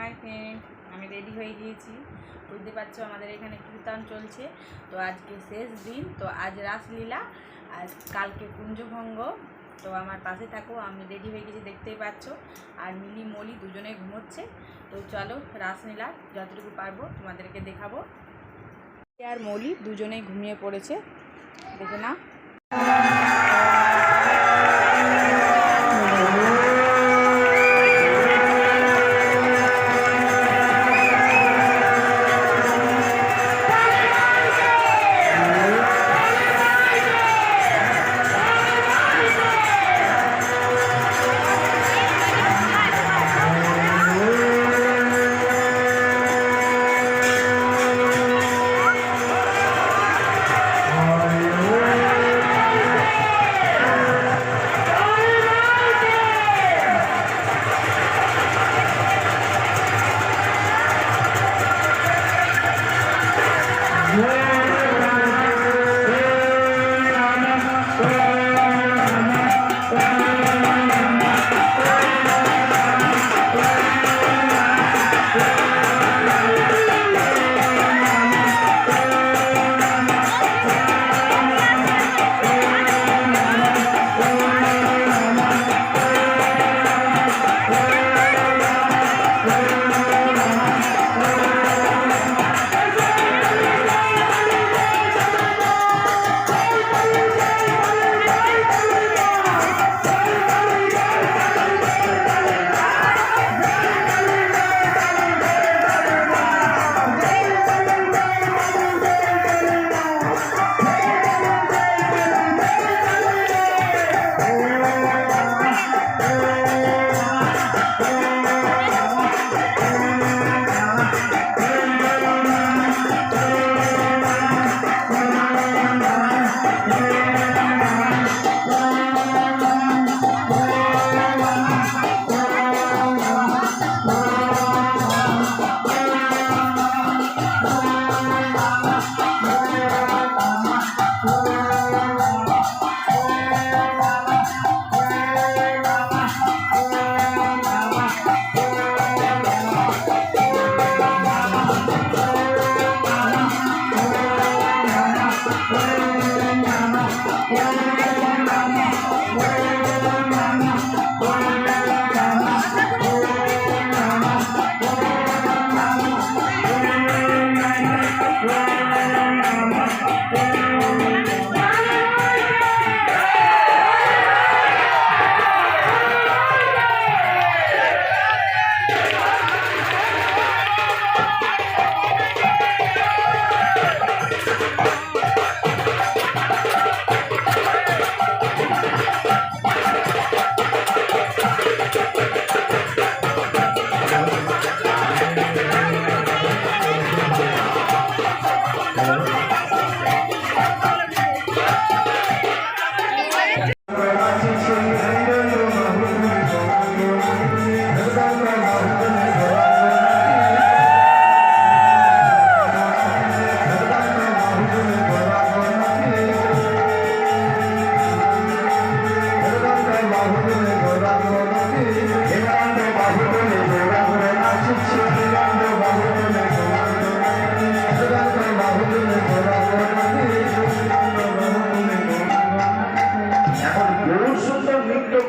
Hi friend, আমি ready হয়ে গিয়েছি। বুঝতে পারছো আমাদের এখানে কীর্তন চলছে। তো আজকে শেষ দিন, তো আজ রাসলীলা আর কালকে কুঞ্জভঙ্গ। তো আমার পাশে থাকো, আমি রেডি হয়ে গেছি দেখতেই পাচ্ছ। আর মিলি মলি দুজনে ঘুমোচ্ছে। তো চলো রাসলীলা যতটুকু পারবো তোমাদেরকে দেখাবো। আর মলি দুজনেই ঘুমিয়ে পড়েছে, দেখে না।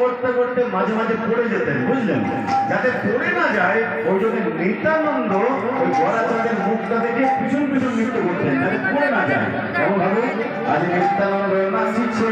করতে করতে মাঝে মাঝে পড়ে যেতেন, বুঝলেন, যাতে পড়ে না যায় ওই জন্য নিত্যানন্দ ওই গড়াচাঁদের মুখটা দেখে পিছন পিছন নৃত্য করতেন, যাতে পড়ে না যায়। এমন ভাবে আজ নিত্যানন্দ নাচিছে,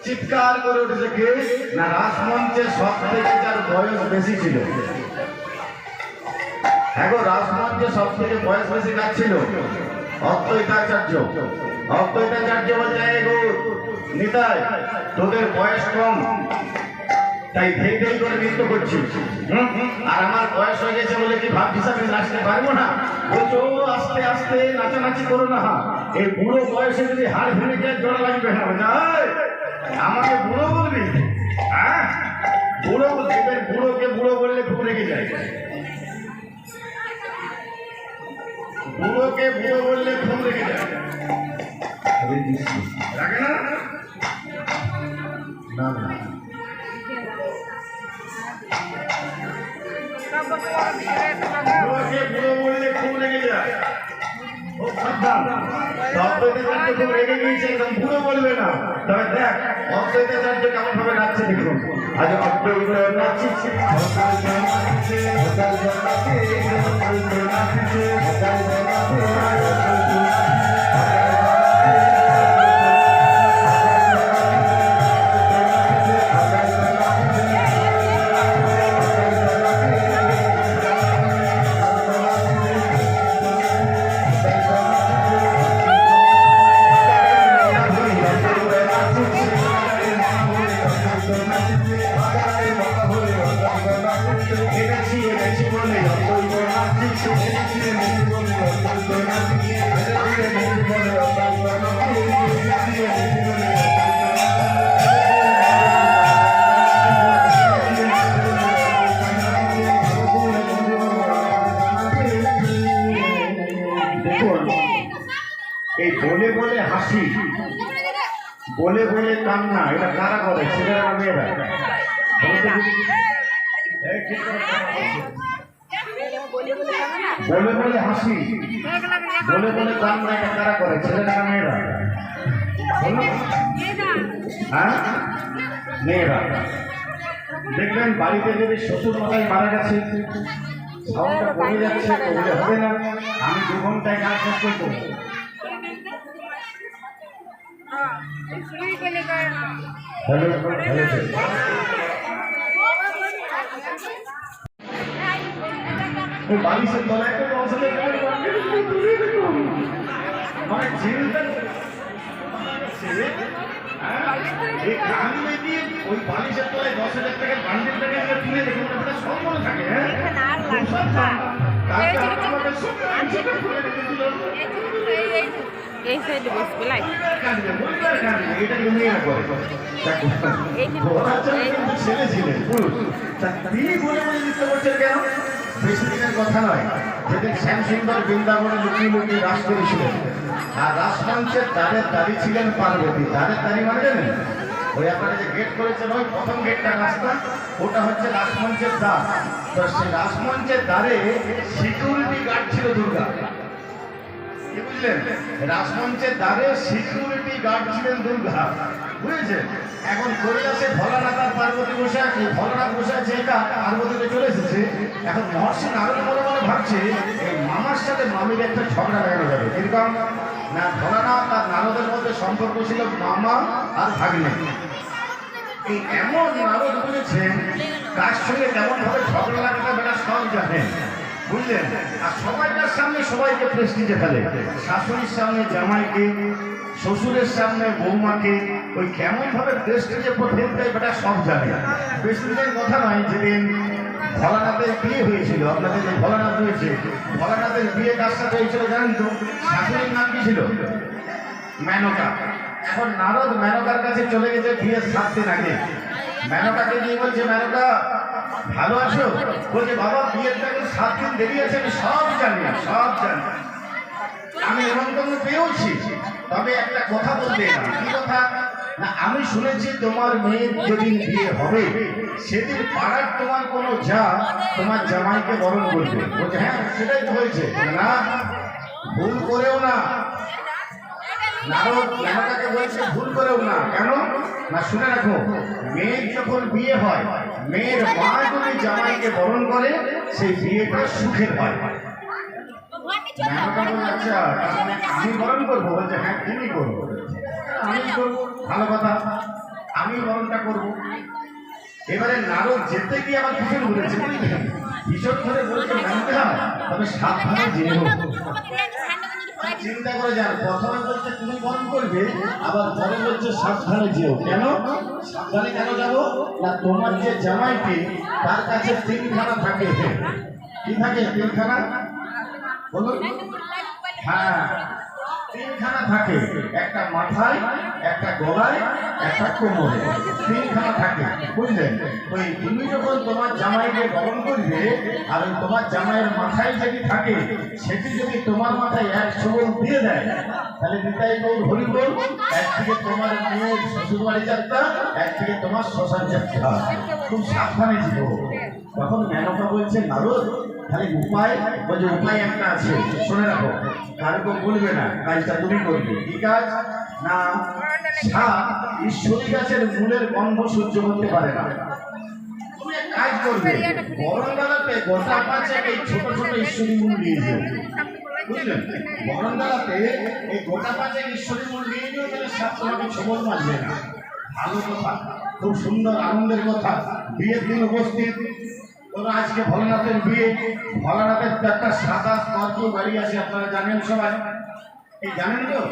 চিৎকার করে উঠেছে কে না, রাসমঞ্চে সব থেকে যার বয়স বেশি ছিল এখন রাসমঞ্চে সব থেকে বয়স বেশি কাজ ছিল অদ্বৈতাচার্য। অদ্বৈতাচার্য বলছে গো নিতাই, তোদের বয়স কম, তাই ধেই ধেই করে নৃত্য করছিস, আর আমার বয়স হয়ে গেছে বলে কি ভাব হিসাবে নাচতে পারবো না? বলছো আস্তে আস্তে নাচানাচি করো না, এই বুড়ো বয়সে যদি হাড় ভেঙে যায় জোড়া লাগবে না। আমাকে বুড়ো বলবি? হ্যাঁ, বুড়ো দেখবেন, বুড়োকে বুড়ো বললে খুব রেগে যায়। বুড়োকে বুড়ো বললে খুব রেগে যায়, রাখে না? না না, বুড়োকে বুড়ো বললে খুব রেগে যায়। ও সাবধান, অদ্বৈতাচার্য খুব রেগে গিয়েছে, একদম বুড়ো বলবে না। তবে দেখ অদ্বৈতাচার্য কেমন ভাবে নাচছে দেখুন। আজ অদ্বৈত নাচছে, এই বলে বলে হাসি, বলে বলে কান্না, এটা কারা করে? ছেলেরা না মেয়েরা? বলে বলে হাসি, বলে বলে কান্না, এটা কারা করে? ছেলেরা না মেয়েরা? হ্যাঁ, মেয়েরা। দেখবেন বাড়িতে যদি শ্বশুর মশাই মারা গেছে, সাউন্ডটা কমে যাচ্ছে, বলে হবে না আমি 2 ঘন্টায় গান শেষ করবো। বালিশের তলায় তো মানে চিন্তা এই গান দিয়ে ওই বালিশের তলায় 10,000 টাকার বান্ডিল টাকা তুলে দেখুন, এটা সব মনে থাকে। হ্যাঁ, এই সাইডে বসবে লাই ছেলে ছিলেন পুরুষ, তিনি বলে বলে নৃত্য করছেন কেন? বেশি দিনের কথা নয়, যেদিন শ্যামসুন্দর বৃন্দাবনে লুকিয়ে লুকিয়ে রাস করেছিলেন, আর রাসমঞ্চের দ্বারের দাঁড়িয়ে ছিলেন পার্বতী। দ্বারের দাঁড়িয়ে মানে জানেন, ওই আপনারা যে গেট করেছেন ওই প্রথম গেটটা রাস্তা, ওটা হচ্ছে রাসমঞ্চের দ্বার। তো সেই রাসমঞ্চের দ্বারে সিকিউরিটি গার্ড ছিল দুর্গা, কি বুঝলেন? রাসমঞ্চের দ্বারে সিকিউরিটি গার্ড ছিলেন দুর্গা, বুঝেছেন? এখন কৈলাসে ভোলানাথ আর পার্বতী বসে আছে, ভোলানাথ বসে আছে একা, পার্বতীতে চলে এসেছে। এখন মহর্ষি নারদ মনে মনে ভাবছে এই মামার সাথে মামির একটা ঝগড়া লাগানো যাবে। কিরকম না, ভোলানাথ আর নারদের মধ্যে সম্পর্ক ছিল মামা আর ভাগ্নে। এই এমন নারদ বুঝেছেন কার সঙ্গে কেমন ভাবে ঝগড়া লাগাতে বেড়া সব জানেন, বুঝলেন? আর সবাইকার সামনে সবাইকে প্রেস্টিজে ফেলে, শাশুড়ির সামনে জামাইকে, শ্বশুরের সামনে বৌমাকে, ওই কেমন ভাবে প্রেস্টিজে ফেলতে বেটা সব জানে। বেশি দিনের কথা নয়, যেদিন ভোলানাথের বিয়ে হয়েছিল, আপনাদের যে ভোলানাথ হয়েছে, ভোলানাথের বিয়ে কার সাথে হয়েছিল জানেন তো? শাশুড়ির নাম কি ছিল? মেনকা। এখন নারদ মেনকার কাছে চলে গেছে বিয়ের 7 দিন আগে। মেনকাকে গিয়ে বলছে, মেনকা ভালো আছো? বলছে, বাবা বিয়ের টাকে 7 দিন দেরি আছে, আমি সব জানি, সব জানি, আমি নিমন্ত্রণ পেয়েছি, তবে একটা কথা বলতে এলাম। কি কথা? না, আমি শুনেছি তোমার মেয়ের যেদিন বিয়ে হবে সেদিন পাড়ার তোমার কোনো যা তোমার জামাইকে বরণ করবে। বলছে, হ্যাঁ সেটাই তো হয়েছে। না, ভুল করেও না। নারদ মেনকাকে বলছে ভুল করেও না। কেন না, শুনে রাখো, মেয়ের যখন বিয়ে হয়, মেয়ের মা যদি জামাইকে বরণ করে সেই বিয়েটা সুখের হয়। আচ্ছা, আমি বরণ করবো? বলছে, হ্যাঁ তুমি করবো। আমি করবো, ভালো কথা, আমি বরণটা করবো। এবারে নারদ যেতে গিয়ে আমার ভীষণ বলেছে, ভীষণ ধরে বলছে, তবে সাবধানে যেও। চিন্তা করে যান, প্রথমে বলছে তুমি বরণ করবে, আবার পরে বলছে সাবধানে যেও। কেন সাবধানে কেন যাবো না, তোমার যে জামাইটি তার কাছে তিনখানা থাকে। কি থাকে তিনখানা বলুন? হ্যাঁ, তিনখানা থাকে, একটা মাথায়, একটা গলায়, একটা কোমরে, তিনখানা থাকে, বুঝলেন? ওই তুমি যখন তোমার জামাইকে বরণ করবে, আর ওই তোমার জামাইয়ের মাথায় যেটি থাকে সেটি যদি তোমার মাথায় 100 বল দিয়ে দেয়, তাহলে নিতাই গৌর হরি বল, একদিকে তোমার মেয়ের শ্বশুরবাড়ি যাত্রা, একদিকে তোমার শ্মশান যাত্রা। খুব সাবধানে ছিল। তখন মেনকা বলছে নারদ, খালি উপায় বলছে, উপায় একটা আছে, শুনে রাখো, কারো বলবে না, কাজটা তুমি করবে। কি কাজ না, সাপ ঈশ্বরী গাছের মূলের গন্ধ সহ্য করতে পারে না। তুমি এক কাজ করবে, বরণডালাতে গোটা 5 এই ছোট ছোট ঈশ্বরী মূল নিয়ে যাও, বুঝলেন? বরণডালাতে এই গোটা 5 ঈশ্বরী মূল নিয়ে যাও, তাহলে সাপ তোমাকে ছবল মারবে না। ভালো কথা, খুব সুন্দর আনন্দের কথা। বিয়ের দিন উপস্থিত, তোমরা আজকে ভোলানাথের বিয়ে। ভোলানাথের একটা সাদা স্করপিও গাড়ি আছে, আপনারা জানেন সবাই, এই জানেন তো?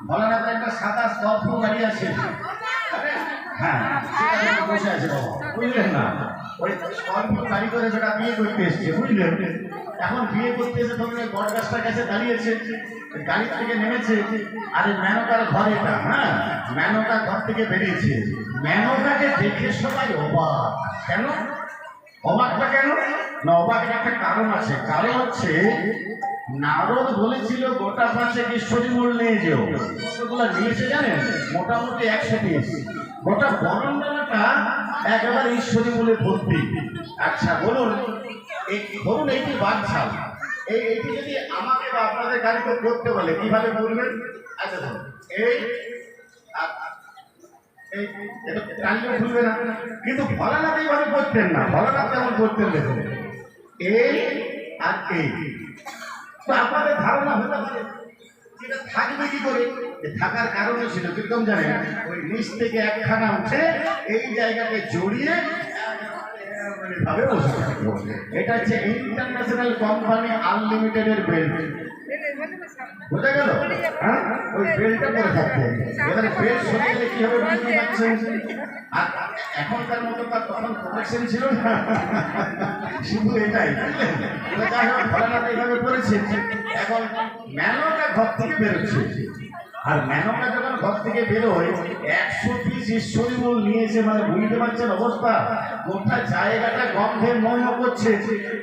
ভোলানাথের একটা সাদা স্করপিও গাড়ি আছে। হ্যাঁ, সেটা বসে আছে বাবা, বুঝলেন না? ওই স্করপিও গাড়ি করে সেটা বিয়ে করতে এসছে, বুঝলেন? এখন বিয়ে করতে এসে তখন ওই বট গাছটার কাছে দাঁড়িয়েছে, গাড়ি থেকে নেমেছে, আর মেনকার ঘর এটা। হ্যাঁ, মেনকা ঘর থেকে বেরিয়েছে। মেনকাকে দেখে সবাই অবাক। কেন অবাকটা কেন না, অবাকের একটা কারণ আছে। কারণ হচ্ছে নারদ বলেছিল গোটা 5 ঈশ্বরী মূল নিয়ে যেও। কতগুলো নিয়েছে জানেন? মোটামুটি 100 পিস। গোটা বরণডালাটা একেবারে ঈশ্বরী মূলে ভর্তি। আচ্ছা বলুন, ধরুন এইটি বাচ্চাল, এইটি যদি আমাকে বা আপনাদের গাড়িতে করতে বলে কিভাবে বলবেন? আচ্ছা ধরুন ভুলবে না, কিন্তু ভোলানাথ এইভাবে করতেন না। ভোলানাথ কেমন করতেন দেখুন, এই আর এই। তো আপনাদের ধারণা হতে পারে যেটা থাকবে কি করে, থাকার কারণে ছিল কিরকম জানেন? ওই নিচ থেকে একখানা উঠে এই জায়গাকে জড়িয়ে ভাবে বসে থাকবো। এটা হচ্ছে ইন্টারন্যাশনাল কোম্পানি আনলিমিটেডের বেল্ট। বোঝা গেল? হ্যাঁ, ওই বেল্টটা পরে থাকতে। এবারে বেল্ট সরিয়ে গেলে কি হবে বুঝতে পারছেন? আর এখনকার মতো তার তখন প্রোটেকশন ছিল না, শুধু এটাই। যাই হোক, ভোলানাথ এইভাবে করেছে। এখন মেনকা ঘর থেকে বেরোচ্ছে, আর মেনকা যখন ঘর থেকে বেরোয় 100 পিস ঈশ্বরী মূল নিয়েছে, মানে বুঝতে পারছেন অবস্থা? গোটা জায়গাটা গন্ধে ময় করছে,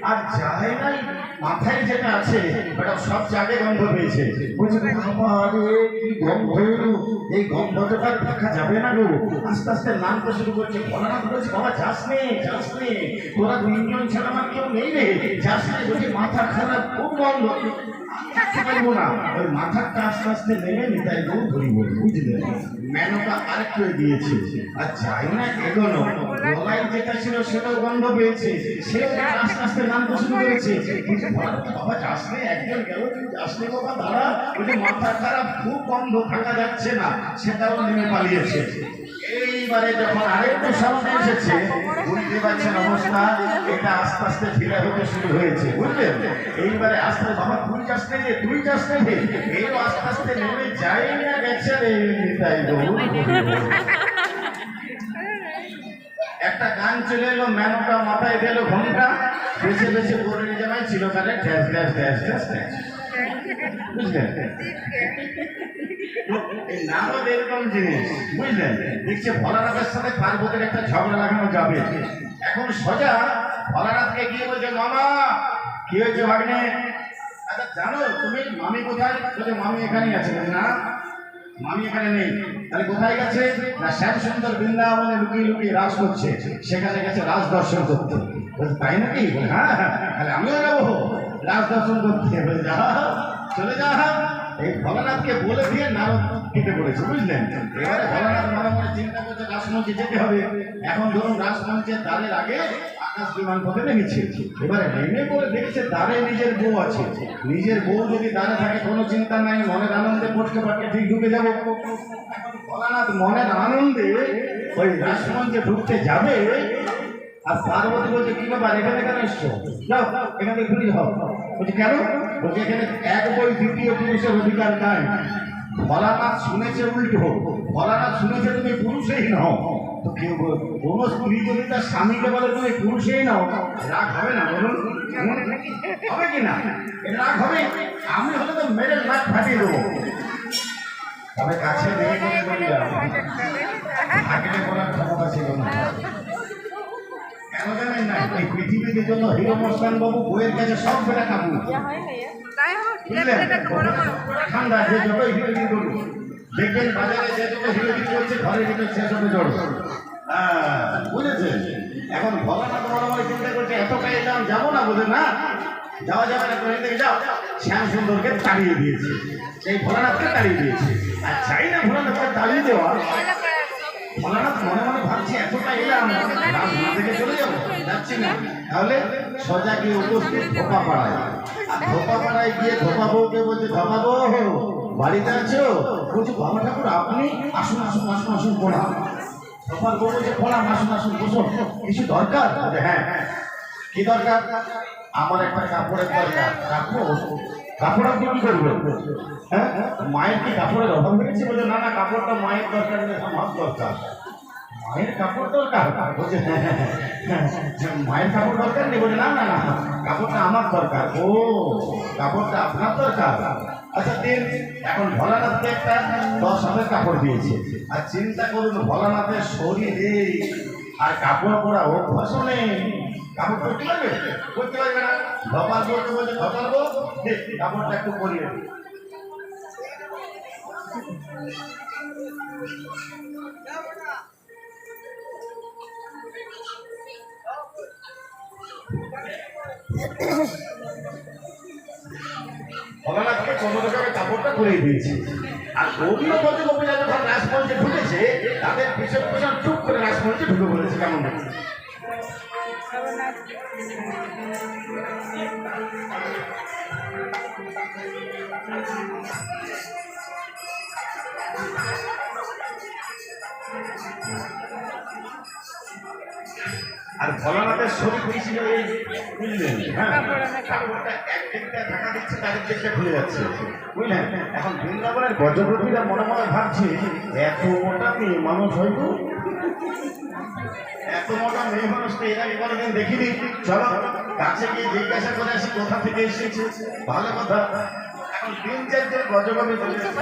আর যায় নাই মাথায় যেটা আছে ওটা সব জায়গায় গন্ধ পেয়েছে। বলছে কি গন্ধ, এই গন্ধটা দেখা যাবে না গো। আস্তে আস্তে নামতে শুরু করছে। ভোলানাথ বলছে, বাবা যাস নে, যাস নে, তোরা 3 জন ছাড়া আমার কেউ নেই রে, যাস নে। বলছে মাথা খারাপ, খুব গন্ধ, থাকতে পারবো না। ওই মাথাটা আস্তে আস্তে নেমে নিতাই গৌর হরি বল, বুঝলেন? মেনকা আরেকটু দিয়েছে, আর যাই না এগোনো, গলায় যেটা ছিল সেটাও গন্ধ পেয়েছে, সেও আস্তে আস্তে নামতে শুরু করেছে। কিন্তু বাবা যাস নে, একজন গেল, তুই যাস নে বাবা, দাঁড়া। বলে মাথা খারাপ, খুব গন্ধ, থাকা যাচ্ছে না, সেটাও নেমে পালিয়েছে। এইবারে যখন আরেকটু সামনে এসেছে, বুঝতে পারছেন অবস্থা, এটা আস্তে আস্তে ঢিলা হতে শুরু হয়েছে, বুঝলেন? এইবারে আস্তে, বাবা তুই যাস নে, তুই যাস নে, এই আস্তে আস্তে নেমে যাই না গেছে রে নিতাই গৌর। একটা গান চলে এলো, মেনকা মাথায় দিল ঘন্টা, বেছে বেছে গৌরের জামাই ছিল কালে dash dash dash dash dash, বুঝলেন? এই নারদ এরকম জিনিস, বুঝলেন? দেখছে ভোলানাথের সাথে পার্বতীর একটা ঝগড়া লাগানো যাবে। এখন সোজা ভোলানাথকে গিয়ে বলছে, মামা কি হয়েছে ভাগ্নে? আচ্ছা জানো তুমি মামি কোথায়? বলছে মামি এখানেই আছে। না মামি এখানে নেই, তাহলে কোথায় গেছে? না শ্যাম সুন্দর বৃন্দাবনে লুকিয়ে লুকিয়ে রাস করছে, সেখানে গেছে রাজ দর্শন করতে। তাই নাকি? হ্যাঁ, তাহলে আমিও যাবো রাজ দর্শন করতে। যা চলে যা। এই ভোলানাথকে বলে দিয়ে নারদ কেটে পড়েছে, বুঝলেন? এবারে ভোলানাথ মনে মনে চিন্তা করছে রাসমঞ্চে যেতে হবে। এখন ধরুন রাসমঞ্চের দ্বারের আগে আকাশ বিমান পথে নেমেছে। এবারে নেমে পড়ে দেখছে দ্বারে নিজের বউ আছে। নিজের বউ যদি দ্বারে থাকে কোনো চিন্তা নাই, মনের আনন্দে পড়তে পারতে ঠিক ঢুকে যাবো। এখন ভোলানাথ মনের আনন্দে ওই রাসমঞ্চে ঢুকতে যাবে, আর পার্বতী বলছে কি ব্যাপার এখানে কেন এসছো? যাও এখানে ঘুরে যাও। বলছে কেন? বলছে এখানে এক বই দ্বিতীয় পুরুষের অধিকার নাই। ভোলানাথ শুনেছে উল্টো, ভোলানাথ শুনেছে তুমি পুরুষই নাও। তো কেউ কোন স্ত্রী যদি তার স্বামীকে বলে তুমি পুরুষই নাও, রাগ হবে না বলুন? হবে কি না? রাগ হবে। আমি হলে তো মেরে নাক ফাটিয়ে দেবো। তবে কাছে দেখে করে বললাম আগের বলার ক্ষমতা ছিল না। কেন জানেন না? এই পৃথিবীতে জন্য হিরো মস্তান বাবু বইয়ের কাছে সব ফেরা কাবু। ঠান্ডা যে যতই হিরোগিরি করুন, দেখবেন বাজারে যে যত হিরোগিরি করছে ঘরের ভিতর সে যত জড়। বুঝেছেন? এখন ভোলানাথ বড় বড় চিন্তা করছে এতটা এলাম যাবো না, বোঝে না যাওয়া যাবে না, করে থেকে যাও। শ্যাম সুন্দরকে তাড়িয়ে দিয়েছে, সেই ভোলানাথকে তাড়িয়ে দিয়েছে। আর চাই না ভোলানাথকে তাড়িয়ে দেওয়া, ভোলানাথ মনে মনে ভাবছে এতটা এলাম রাত না থেকে চলে যাবো, যাচ্ছি না। তাহলে সোজা গিয়ে উপস্থিত ধোপা পাড়ায়। আর ধোপা পাড়ায় গিয়ে ধোপা বউকে বলছে ধোপা বউ বাড়িতে আছো? বলছে বাবা ঠাকুর আপনি আসুন আসুন আসুন আসুন পড়ান। ধোপার বউ বলছে পড়ান আসুন আসুন বসুন, কিছু দরকার? বলছে হ্যাঁ। কি দরকার? আমার একটা কাপড়ের দরকার। কাপড় আপনি কি করবেন? হ্যাঁ, মায়ের কি কাপড়ের অভাব হয়েছে? বলে না না, কাপড়টা মায়ের দরকার নেই, আমার দরকার। মায়ের কাপড় দরকার? বলছে মায়ের কাপড় দরকার নেই। বলে না না না, কাপড়টা আমার দরকার। ও কাপড়টা আপনার দরকার? আচ্ছা দিন। এখন ভোলানাথকে একটা 10 হাতের কাপড় দিয়েছে। আর চিন্তা করুন ভোলানাথের শরীরে আর কাপড় পরা অভ্যাসও নেই। কাপড় করতে পারবে? করতে পারবে না। ধপার বলতে বলছে ধপার বউ কাপড়টা একটু পরিয়ে দিই। ভোলানাথকে কোনো রকমের কাপড়টা পরিয়ে দিয়েছে। আর অন্য বলতে গোপীরা যখন রাজমঞ্চে ঢুকেছে তাদের পিছন পিছন চুপ করে রাজমঞ্চে ঢুকে পড়েছে। কেমন দেখছে? আর ভোলানাথের শরীর হয়েছিল এই বুঝলেন? হ্যাঁ, কাপড়টা একদিকটা ঢাকা দিচ্ছে, তাদের দিকটা খুলে যাচ্ছে, বুঝলেন? এখন বৃন্দাবনের গজপতিরা মনে মনে ভাবছে এত মোটা মেয়ে মানুষ হয়তো, এত মোটা মেয়ে মানুষ তো এর আগে কোনোদিন দেখিনি। চলো কাছে গিয়ে জিজ্ঞাসা করে আসি কোথা থেকে এসেছে। ভালো কথা। এখন 3-4 জন গজপতি চলে এসেছে।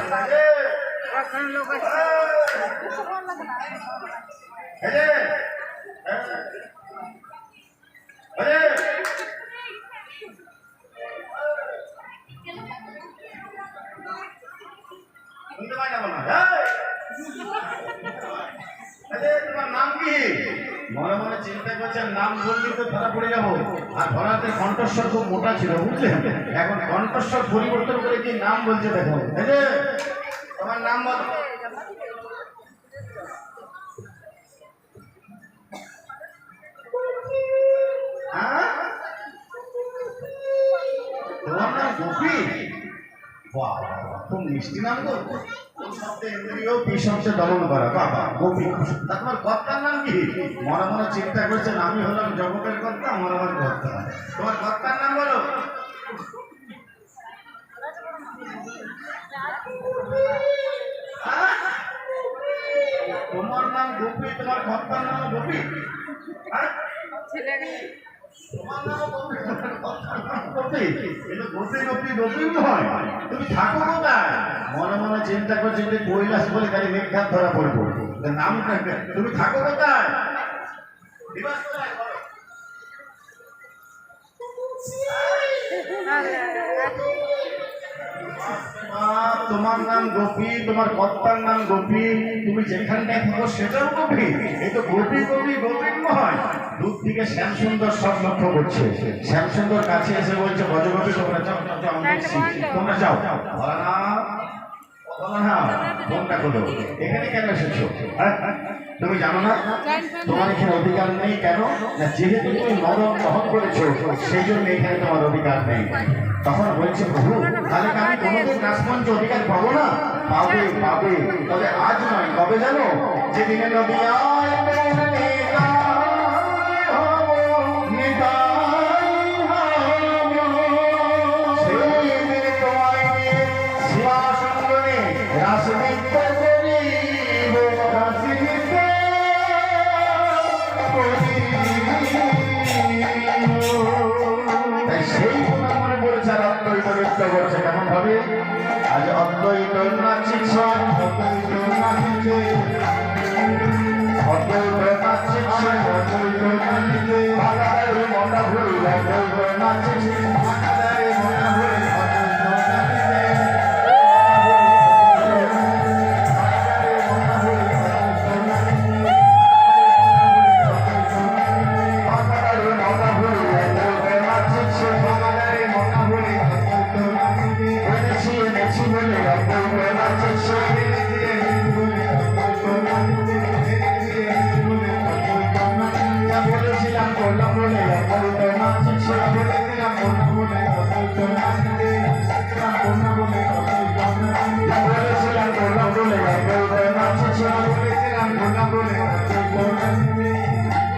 তোমার নাম কি? মনে মনে চিন্তা করছেন নাম বললি তো ধরা পড়ে যাবো। আর ধরাতে কণ্ঠস্বর খুব মোটা ছিল, বুঝলেন? এখন কণ্ঠস্বর পরিবর্তন করে কি নাম বলছে দেখুন। তোমার নাম বলো। তোমার নাম গোপী? বাহ, খুব মিষ্টি নাম গো। দমন করা বাবা গোপী। তোমার কর্তার নাম কি? মনে মনে চিন্তা করছেন আমি হলাম জগতের কর্তা, আমার আমার কর্তা। তোমার কর্তার নাম বলো। তোমার নাম গোপী, তোমার কর্তার নাম গোপী? তুমি থাকো কোথায়? মনে মনে চিন্তা করছে যে কৈলাস বলে তাই মেঘাত ধরা পড়বো। নাম তুমি থাকো কোথায়? তোমার নাম গোপী, তোমার কর্তার নাম গোপী, তুমি যেখানটায় থাকো সেটাও গোপী। এই তো গোপী গোপী গোবিন্দময়। দূর থেকে শ্যাম সুন্দর সব লক্ষ্য করছে। শ্যাম সুন্দর কাছে এসে বলছে গজগোপী তোমরা যাও, তোমরা যাও। ফোনটা করো, এখানে কেন এসেছো? তুমি জানো না তোমার এখানে অধিকার নেই? কেন না, যেহেতু তুমি মরণ গ্রহণ করেছো সেই জন্য এখানে তোমার অধিকার নেই। তখন বলছে প্রভু তাহলে আমি কোনোদিন রাজমঞ্চে অধিকার পাবো না? পাবে পাবে, তবে আজ নয়, কবে জানো? যেদিনে নদী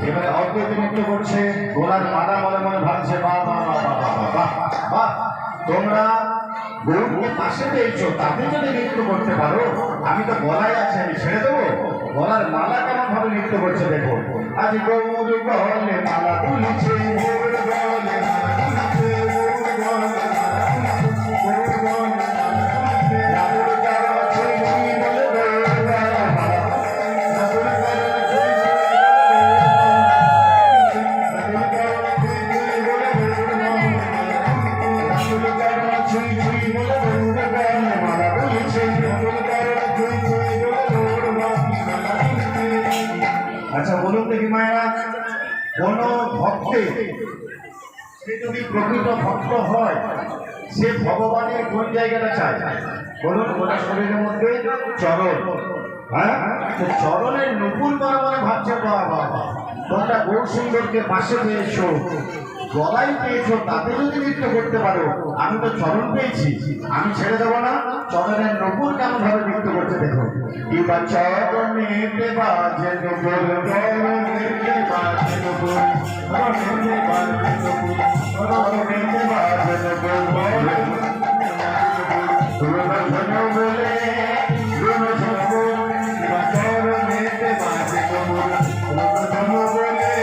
এবারে অদ্বৈত নৃত্য করছে, গোলার মালা মনে মনে ভাবছে বাহ বাহ বাহ বাহ বাহ বাহ বাহ। তোমরা গরুকে পাশে পেয়েছো, তাতে যদি নৃত্য করতে পারো, আমি তো গলায় আছে, আমি ছেড়ে দেবো। গলার মালা কেমন ভাবে নৃত্য করছে দেখো। আজ গৌর গলে মালা তুলেছে, গৌর গলে মালা তুলেছে, গৌর গলে মালা তুলেছে, গৌর গলে মালা তুলেছে। রাবুর কারণ ছুঁই ছুঁই বলে গৌর গলে মালা, রাবুর কারণ ছুঁই ছুঁই আচ্ছা বলুন দেখি মায়েরা, কোন ভক্তে সে যদি প্রকৃত ভক্ত হয়, সে ভগবানের কোন জায়গাটা চায় বলুন? গোটা শরীরের মধ্যে চরণ, হ্যাঁ, তো চরণের নুপুর করা মানে ভাবছে বাবা, তোমরা গৌর সুন্দরকে পাশে পেয়েছো, গলায় পেয়েছো, তাতে যদি নৃত্য করতে পারো, আমি তো চরণ পেয়েছি, আমি ছেড়ে দেবো না। চরণের নুপুর কেমন ভাবে নৃত্য করছে দেখো। কিবা চরণেতে বাজে নুপুর, চরণেতে বাজে নুপুর, চরণেতে বাজে নুপুর, চরণেতে বাজে নুপুর, গুণধন বলে গুণধন বলে, কিবা চরণেতে বাজে নুপুর, গুণধন বলে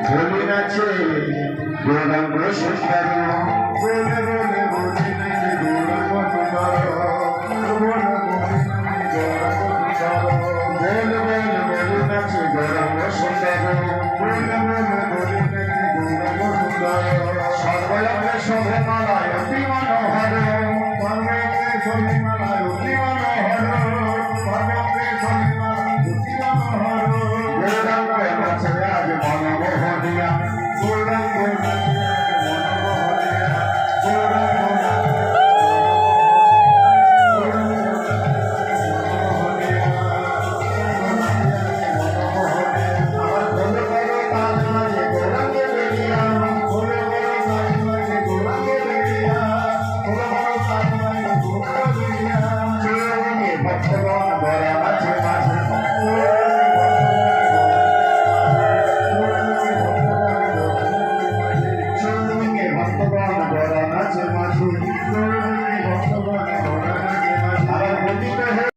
Govinda Govinda